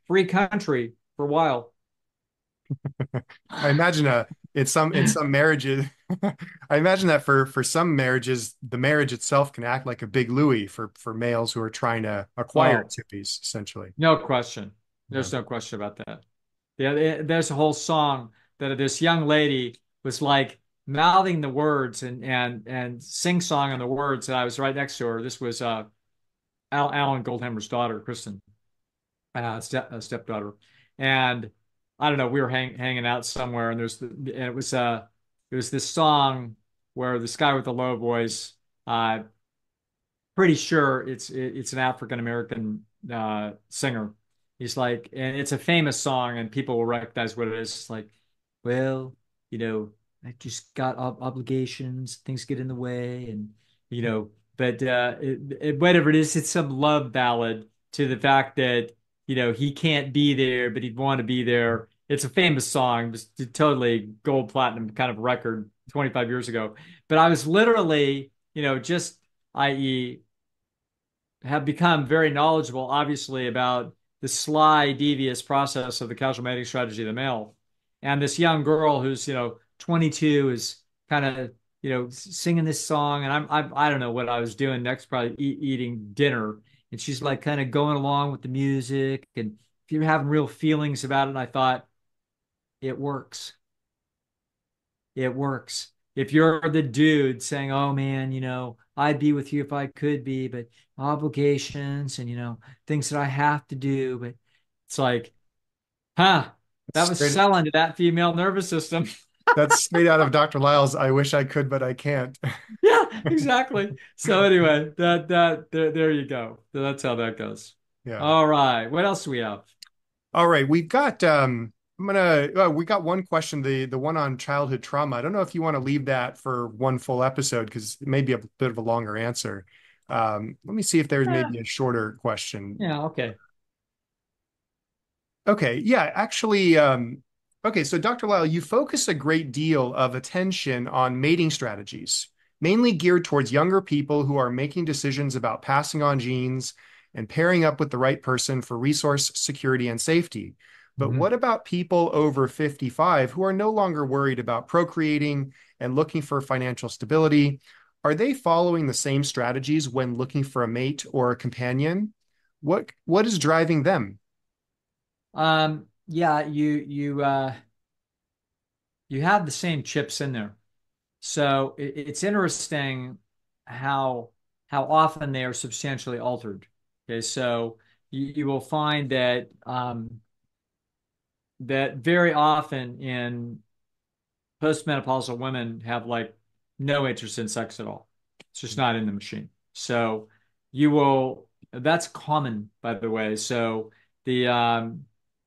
free country for a while. I imagine in some marriages, I imagine that for some marriages, the marriage itself can act like a big Louis for males who are trying to acquire Oh, chippies, essentially. no question. Yeah. There's no question about that. Yeah, there's a whole song that this young lady was like mouthing the words and sing song on the words. And I was right next to her. This was Alan Goldhammer's daughter, Kristen, stepdaughter, and I don't know. We were hanging out somewhere, and it was this song where this guy with the low voice. Pretty sure it's an African American singer. He's like, and it's a famous song, and people will recognize what it is. It's like, well, I just got obligations, things get in the way, and but whatever it is, it's some love ballad to the fact that he can't be there, but he'd want to be there. It's a famous song, just totally gold platinum kind of record 25 years ago. But I was literally, just i.e have become very knowledgeable, obviously, about the sly, devious process of the casual mating strategy of the male. And this young girl who's, 22 is kind of, singing this song. And I don't know what I was doing next, probably eating dinner. And she's like kind of going along with the music. And if you're having real feelings about it, and I thought, it works. It works. If you're the dude saying, "Oh man, I'd be with you if I could be, but obligations and things that I have to do," but it's like, huh, that was Straight, selling to that female nervous system. that's straight out of Dr. Lyle's I wish I could, but I can't. Yeah, exactly. So anyway, there you go. That's how that goes. Yeah. All right. What else do we have? All right, we've got we got one question, the one on childhood trauma. I don't know if you want to leave that for one full episode because it may be a bit of a longer answer. Let me see if there's Yeah, maybe a shorter question. yeah, okay. Okay, yeah, actually, okay, so Dr. Lyle, you focus a great deal of attention on mating strategies, mainly geared towards younger people who are making decisions about passing on genes and pairing up with the right person for resource security and safety. But what Mhm. about people over 55 who are no longer worried about procreating and looking for financial stability? Are they following the same strategies when looking for a mate or a companion? What is driving them? Yeah, you have the same chips in there. So it's interesting how how often they are substantially altered. Okay, so you will find that that very often in postmenopausal women have like no interest in sex at all. It's just not in the machine. So you will, that's common, by the way. So the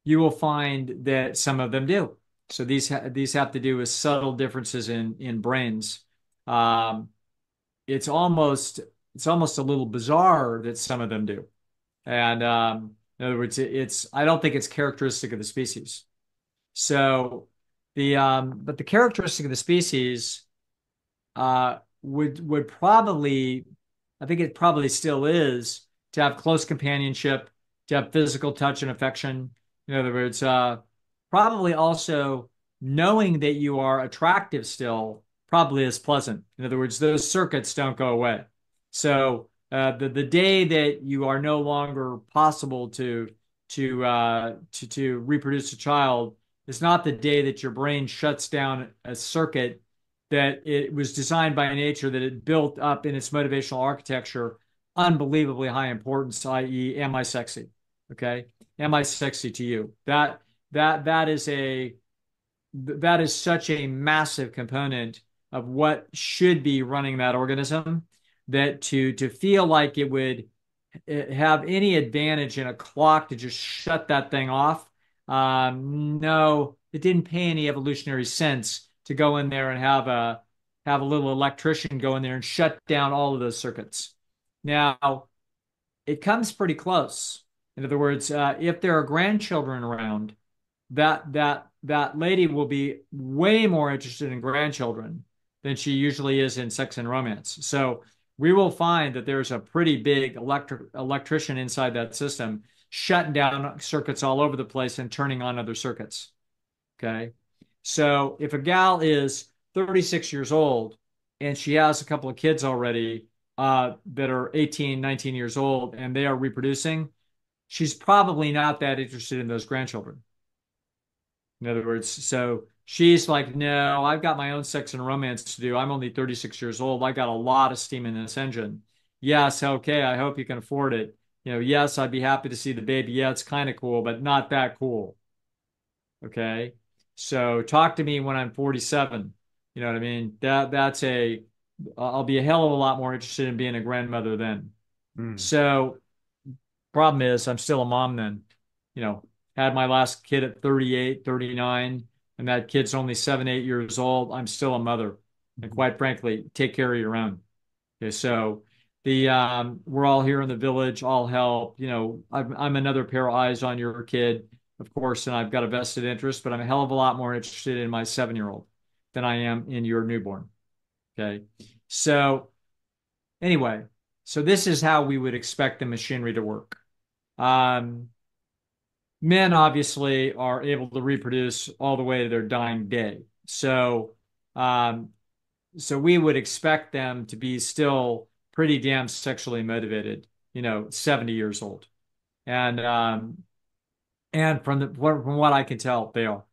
you will find that some of them do. So these have to do with subtle differences in brains. Um, it's almost it's almost a little bizarre that some of them do. And in other words, it's I don't think it's characteristic of the species. So but the characteristic of the species would probably, I think it probably still is, to have close companionship, to have physical touch and affection. In other words, probably also knowing that you are attractive still probably is pleasant. In other words, those circuits don't go away. So the day that you are no longer possible to reproduce a child is not the day that your brain shuts down a circuit that it was designed by nature, that it built up in its motivational architecture unbelievably high importance, i.e., am I sexy? Okay. Am I sexy to you? That is a that is such a massive component of what should be running that organism, that to feel like it would have any advantage in a clock to just shut that thing off. No, it didn't pay any evolutionary sense to go in there and have a little electrician go in there and shut down all of those circuits. Now, it comes pretty close. In other words, if there are grandchildren around, that lady will be way more interested in grandchildren than she usually is in sex and romance. So we will find that there's a pretty big electrician inside that system, shutting down circuits all over the place and turning on other circuits. Okay. So if a gal is 36 years old and she has a couple of kids already that are 18, 19 years old and they are reproducing, she's probably not that interested in those grandchildren. In other words, so she's like, no, I've got my own sex and romance to do. I'm only 36 years old. I got a lot of steam in this engine. Yes, okay, I hope you can afford it. Yes, I'd be happy to see the baby. Yeah, it's kind of cool, but not that cool. Okay. So talk to me when I'm 47. You know what I mean? I'll be a hell of a lot more interested in being a grandmother then. Mm. So problem is I'm still a mom then. You know, had my last kid at 38, 39. and that kid's only 7, 8 years old, I'm still a mother. And quite frankly, take care of your own. Okay, so the we're all here in the village, all help. I'm another pair of eyes on your kid, of course, and I've got a vested interest, but I'm a hell of a lot more interested in my 7-year-old than I am in your newborn. Okay. So anyway, so this is how we would expect the machinery to work. Um, Men obviously are able to reproduce all the way to their dying day. Um, so we would expect them to be still pretty damn sexually motivated, 70 years old. And from what I can tell, they are.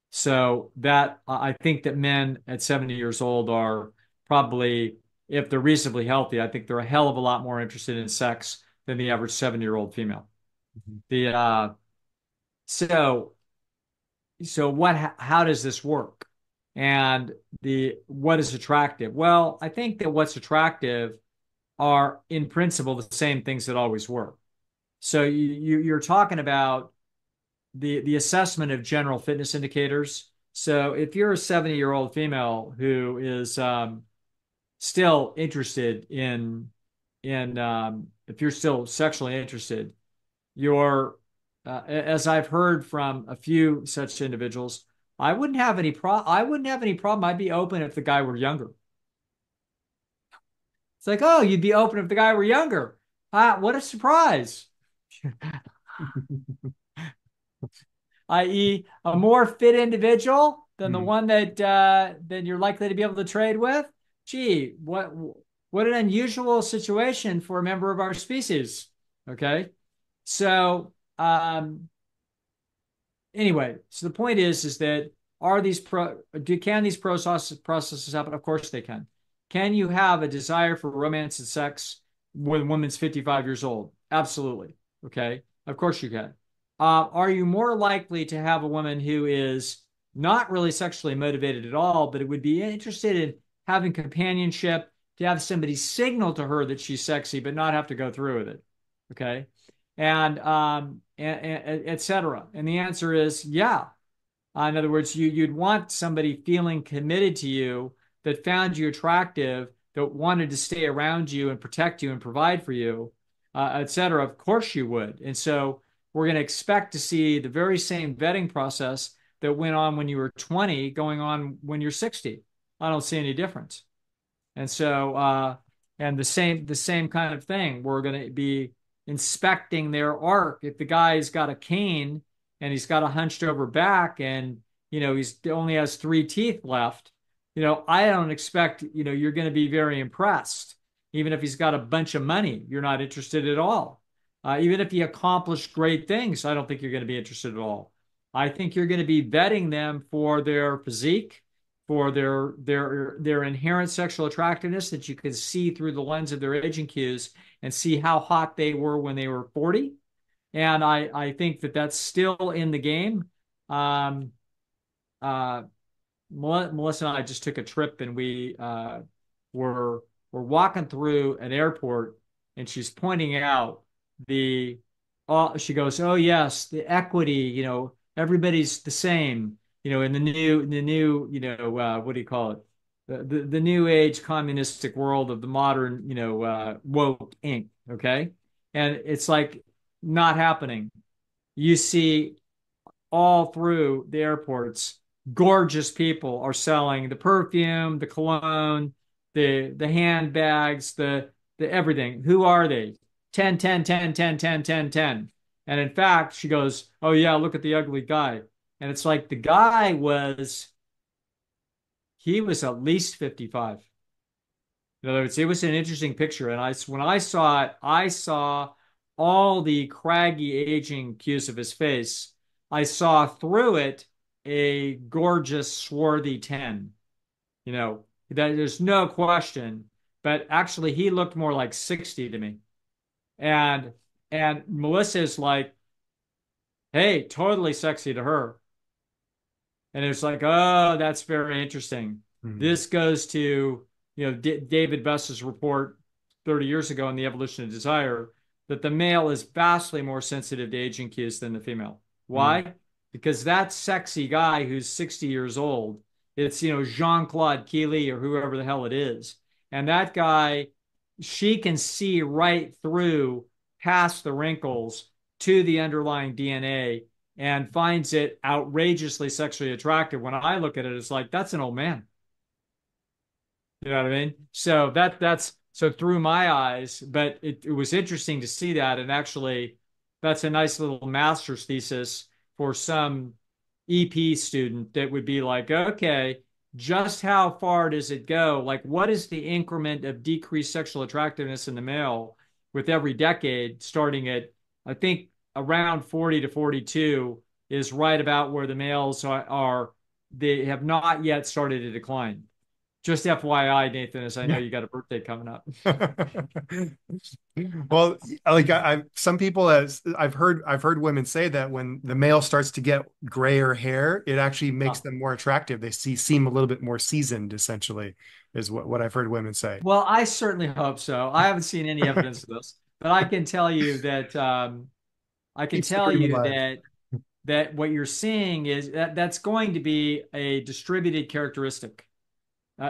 So that I think that men at 70 years old are probably, if they're reasonably healthy, I think they're a hell of a lot more interested in sex than the average 7-year-old female. Mhm. The so so how does this work? And the what is attractive? Well, I think that what's attractive are in principle the same things that always were. So you're talking about the assessment of general fitness indicators. So if you're a 70-year-old female who is still interested in if you're still sexually interested, you're as I've heard from a few such individuals, I wouldn't have any problem. I'd be open if the guy were younger. It's like, oh, you'd be open if the guy were younger. Ah, what a surprise. I.e., a more fit individual than the Mhm. one that you're likely to be able to trade with. Gee, what an unusual situation for a member of our species. Okay, so anyway, so the point is that are these can these processes happen? Of course they can. Can you have a desire for romance and sex when a woman's 55 years old? Absolutely. Okay. Of course you can. Are you more likely to have a woman who is not really sexually motivated at all, but it would be interested in having companionship, to have somebody signal to her that she's sexy, but not have to go through with it? Okay. And et cetera. And the answer is yeah. In other words, you'd want somebody feeling committed to you, that found you attractive, that wanted to stay around you and protect you and provide for you, et cetera. Of course you would. And so we're going to expect to see the very same vetting process that went on when you were 20 going on when you're 60. I don't see any difference. And so, and the same kind of thing. We're going to be inspecting their arc. If the guy's got a cane and he's got a hunched over back, and he's only has 3 teeth left, I don't expect you're going to be very impressed. Even if he's got a bunch of money, you're not interested at all. Even if he accomplished great things, I don't think you're going to be interested at all. I think you're going to be vetting them for their physique, for their inherent sexual attractiveness, that you can see through the lens of their aging cues and see how hot they were when they were 40. And I think that that's still in the game. Um, uh, Melissa and I just took a trip, and we were we're walking through an airport, and she's pointing out the she goes, oh yes, the equity, everybody's the same, in the new what do you call it, the new age communistic world of the modern, woke Inc. Okay, and it's like not happening. You see all through the airports, gorgeous people are selling the perfume, the cologne, the handbags, the everything. Who are they? 10, 10, 10, 10, 10, 10, 10. And in fact, she goes, oh yeah, look at the ugly guy. And it's like the guy he was at least 55. In other words, it was an interesting picture. And when I saw it, I saw all the craggy aging cues of his face. I saw through it a gorgeous, swarthy 10. That there's no question. But actually, he looked more like 60 to me. And and Melissa's like, hey, totally sexy to her. And it's like, oh, that's very interesting. Mhm. This goes to, David Buss's report 30 years ago in The Evolution of Desire, that the male is vastly more sensitive to aging cues than the female. Mhm. Why? because that sexy guy who's 60 years old, it's, Jean-Claude Keely or whoever the hell it is. And that guy, she can see right through past the wrinkles to the underlying DNA and finds it outrageously sexually attractive. When I look at it, it's like, that's an old man. You know what I mean? So that's so through my eyes, but it was interesting to see that. And actually, that's a nice little master's thesis for some EP student that would be like, okay, just how far does it go? Like, what is the increment of decreased sexual attractiveness in the male with every decade, starting at, I think, around 40 to 42 is right about where the males they have not yet started to decline. Just FYI, Nathan, as I know Yeah. you got a birthday coming up. Well, like some people, as I've heard women say that when the male starts to get grayer hair, it actually makes Oh. them more attractive. They seem a little bit more seasoned, essentially, is what I've heard women say. Well, I certainly hope so. I haven't seen any evidence of this, but I can tell you that I can Keeps the tell dream you alive. that what you're seeing is that's going to be a distributed characteristic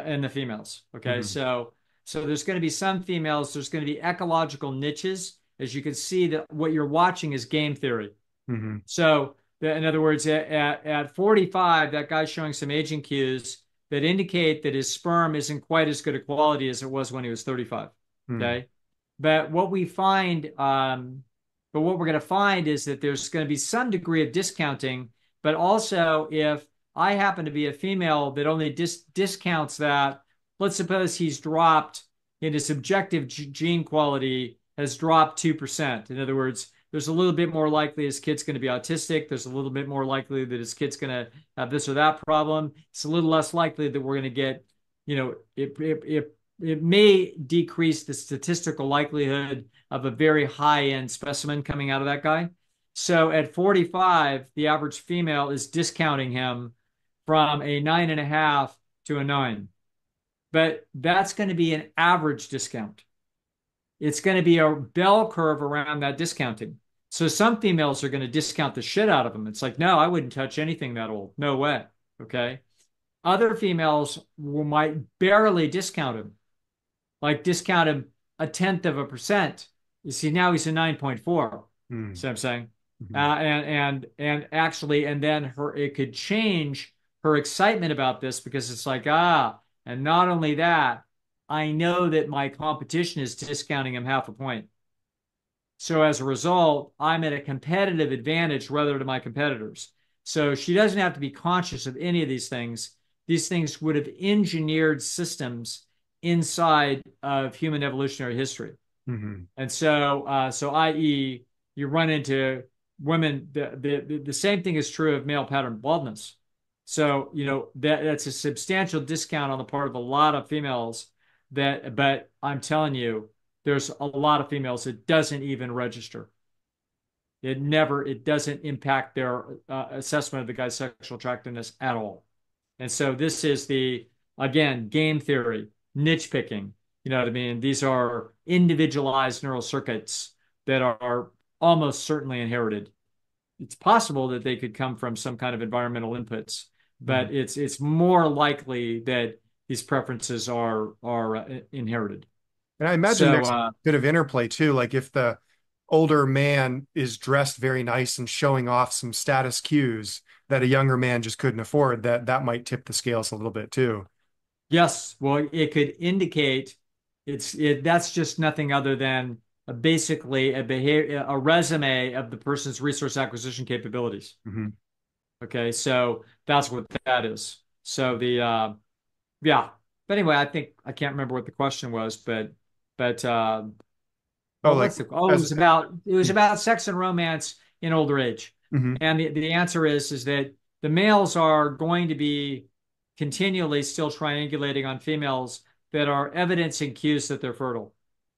in the females. Okay, Hmm. so there's going to be some females. There's going to be ecological niches, as you can see that what you're watching is game theory. Hmm. So, in other words, at 45, that guy's showing some aging cues that indicate that his sperm isn't quite as good a quality as it was when he was 35. Hmm. Okay. But what we find, but what we're going to find is that there's going to be some degree of discounting. But also, if I happen to be a female that only discounts that, let's suppose he's dropped in his objective gene quality has dropped 2%. In other words, there's a little bit more likely his kid's going to be autistic. There's a little bit more likely that his kid's going to have this or that problem. It's a little less likely that we're going to get, it may decrease the statistical likelihood of a very high end specimen coming out of that guy. So at 45, the average female is discounting him from a 9.5 to a 9. But that's going to be an average discount. It's going to be a bell curve around that discounting. So some females are going to discount the shit out of them. It's like, no, I wouldn't touch anything that old. No way. Okay. Other females might barely discount him, like discount him a tenth of a percent. You see, now he's a 9.4. Hmm. See what I'm saying? Hmm. And actually, and then it could change her excitement about this because it's like, and not only that, I know that my competition is discounting him half a point. So as a result, I'm at a competitive advantage relative to my competitors. So she doesn't have to be conscious of any of these things. These things would have engineered systems inside of human evolutionary history. Hmm. And so i.e., you run into women. The same thing is true of male pattern baldness. So that's a substantial discount on the part of a lot of females. But I'm telling you, there's a lot of females it doesn't even register. It doesn't impact their assessment of the guy's sexual attractiveness at all. And so this is again, game theory, niche picking. You know what I mean? These are individualized neural circuits that are almost certainly inherited. It's possible that they could come from some kind of environmental inputs, Hmm. but it's more likely that these preferences are inherited. And I imagine So there's a bit of interplay too. Like if the older man is dressed very nice and showing off some status cues that a younger man just couldn't afford, that might tip the scales a little bit too. yes, well, it could indicate that's just nothing other than basically a resume of the person's resource acquisition capabilities. Hmm. Okay, so that's what that is. So yeah. But anyway, I think I can't remember what the question was, but Oh, what like was the oh as it was about sex and romance in older age. Mhm. And the answer is that the males are going to be continually still triangulating on females that are evidence and cues that they're fertile.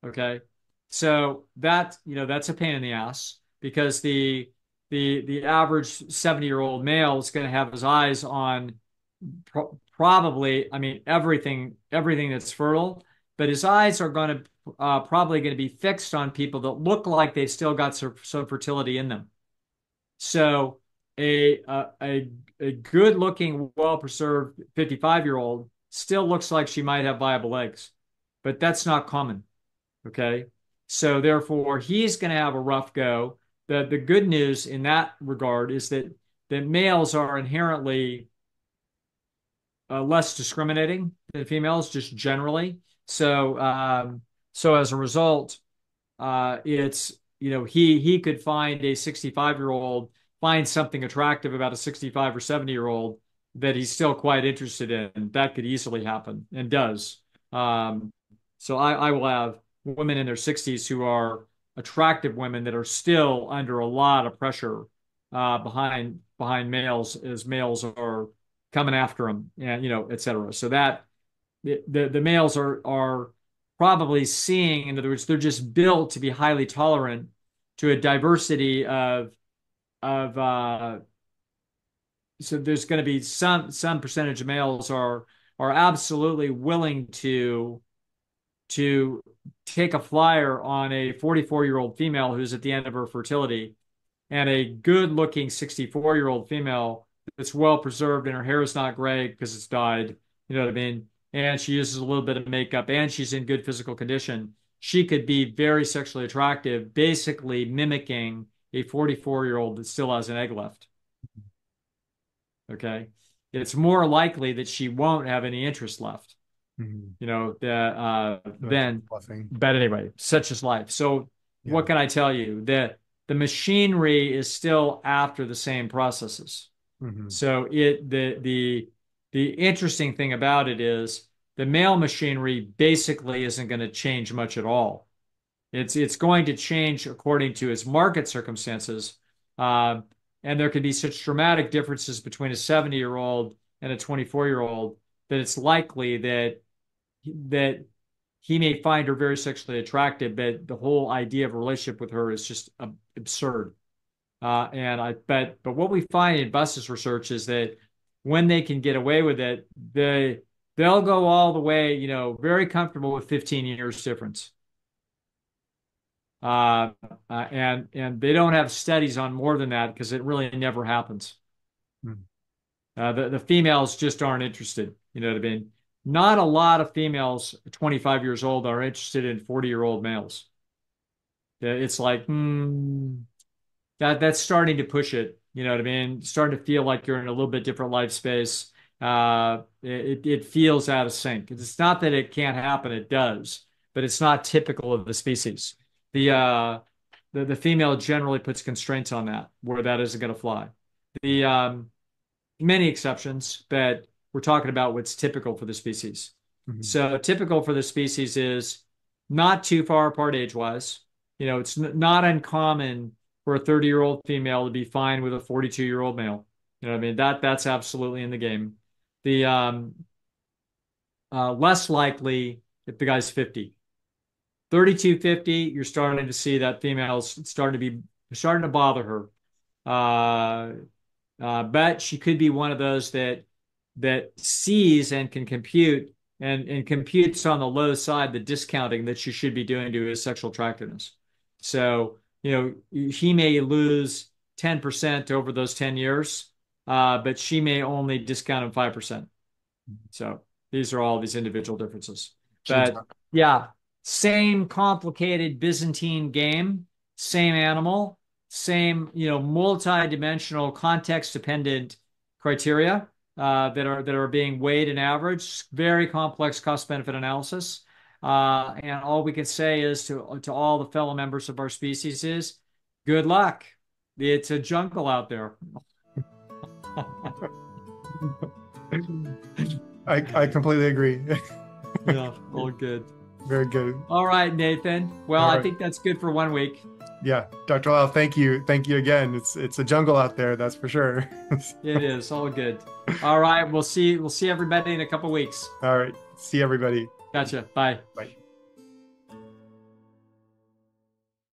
Okay. So that's a pain in the ass because the average 70-year-old male is going to have his eyes on probably, I mean, everything that's fertile, but his eyes are going to probably going to be fixed on people that look like they've still got some fertility in them. So a good looking, well preserved 55-year-old still looks like she might have viable legs, but that's not common. Okay. So therefore, he's going to have a rough go. The good news in that regard is that males are inherently less discriminating than females, just generally. So so as a result, it's he could find a 65-year-old, find something attractive about a 65 or 70-year-old that he's still quite interested in. That could easily happen and does. Um, so I will have women in their 60s who are attractive women that are still under a lot of pressure behind males as males are coming after them and et cetera. So that the males are probably seeing, in other words, they're just built to be highly tolerant to a diversity of so there's going to be some percentage of males are absolutely willing to take a flyer on a 44-year-old female who's at the end of her fertility and a good looking 64-year-old female that's well preserved and her hair is not gray because it's dyed, you know what I mean? And she uses a little bit of makeup and she's in good physical condition. She could be very sexually attractive, basically mimicking a 44-year-old that still has an egg left. Okay. It's more likely that she won't have any interest left, Mhm. then, Bluffing. but anyway, such is life. So Yeah. what can I tell you? The machinery is still after the same processes. Hmm. So the interesting thing about it is the male machinery basically isn't going to change much at all. It's going to change according to its market circumstances. Uh, and there can be such dramatic differences between a 70-year-old and a 24-year-old that it's likely that he may find her very sexually attractive, but the whole idea of a relationship with her is just absurd. But what we find in Bus's research is that when they can get away with it, they'll go all the way, very comfortable with 15 years difference. And they don't have studies on more than that because it really never happens. Hmm. The females just aren't interested. You know what I mean? Not a lot of females 25 years old are interested in 40-year-old males. It's like, that's starting to push it. You know what I mean? Starting to feel like you're in a little bit different life space. It feels out of sync. It's not that it can't happen, it does, but it's not typical of the species. The uh, the female generally puts constraints on that where that isn't going to fly. The Many exceptions, but we're talking about what's typical for the species. Hmm. So typical for the species is not too far apart age-wise. It's not uncommon for a 30-year-old female to be fine with a 42-year-old male. You know what I mean? That's absolutely in the game. The Less likely if the guy's 50. 32, 50, you're starting to see that female's starting to bother her. Uh, but she could be one of those that sees and can compute and computes on the low side the discounting that she should be doing to his sexual attractiveness. So, he may lose 10% over those 10 years, but she may only discount him 5%. So these are all these individual differences. Checks But out. yeah, same complicated Byzantine game, same animal, same, multi-dimensional context-dependent criteria that are being weighed and averaged, very complex cost-benefit analysis. And all we can say is to all the fellow members of our species is good luck. It's a jungle out there. I completely agree. Yeah, all good. Very good. All right, Nathan. Well, All I right. think that's good for one week. Yeah, Dr. Lau, thank you. Thank you again. It's a jungle out there, that's for sure. It is all good. All right, we'll see everybody in a couple weeks. All right. See everybody. Gotcha. Bye. Bye.